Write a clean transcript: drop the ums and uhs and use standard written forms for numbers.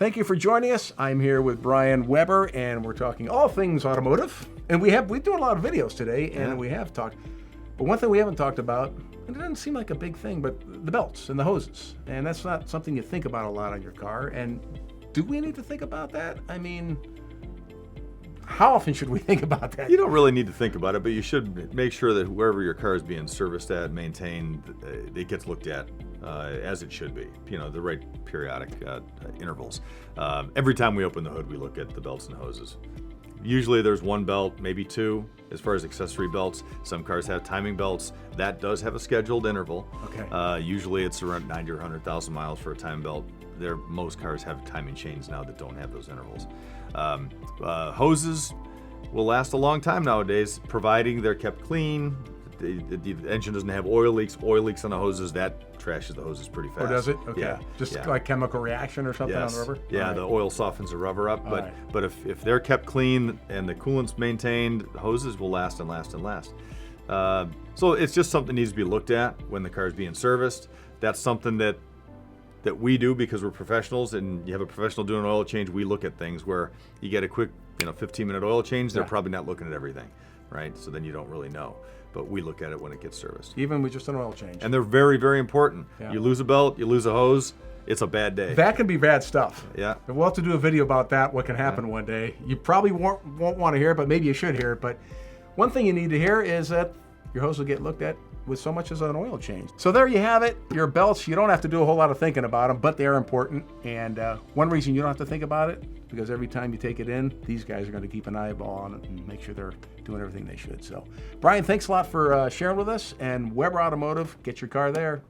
Thank you for joining us. I'm here with Brian Weber, and we're talking all things automotive. And we do a lot of videos today, and we have talked. But one thing we haven't talked about, and it doesn't seem like a big thing, but the belts and the hoses. And that's not something you think about a lot on your car. And do we need to think about that? I mean, how often should we think about that? You don't really need to think about it, but you should make sure that wherever your car is being serviced at, maintained, it gets looked at as it should be. You know, the right periodic intervals. Every time we open the hood, we look at the belts and hoses. Usually there's one belt, maybe two, as far as accessory belts. Some cars have timing belts. That does have a scheduled interval. Okay. Usually it's around 90 or 100,000 miles for a time belt. Most cars have timing chains now that don't have those intervals. Hoses will last a long time nowadays, providing they're kept clean. The engine doesn't have oil leaks on the hoses. That trashes the hoses pretty fast. Oh, does it? Okay. Yeah. Just yeah. like chemical reaction or something on the rubber? Yeah, All the right. oil softens the rubber up. All right. But if they're kept clean and the coolant's maintained, hoses will last and last and last. So it's just something that needs to be looked at when the car is being serviced. That's something that we do because we're professionals, and you have a professional doing an oil change. We look at things where you get a quick 15-minute oil change. They're probably not looking at everything, right? So then you don't really know. But we look at it when it gets serviced. Even with just an oil change. And they're very, very important. Yeah. You lose a belt, you lose a hose, it's a bad day. That can be bad stuff. Yeah. And we'll have to do a video about that, what can happen one day. You probably won't want to hear it, but maybe you should hear it. But one thing you need to hear is that your hose will get looked at with so much as an oil change. So there you have it. Your belts, you don't have to do a whole lot of thinking about them, but they're important. And one reason you don't have to think about it, because every time you take it in, these guys are going to keep an eyeball on it and make sure they're doing everything they should. So, Brian, thanks a lot for sharing with us. And Weber Automotive, get your car there.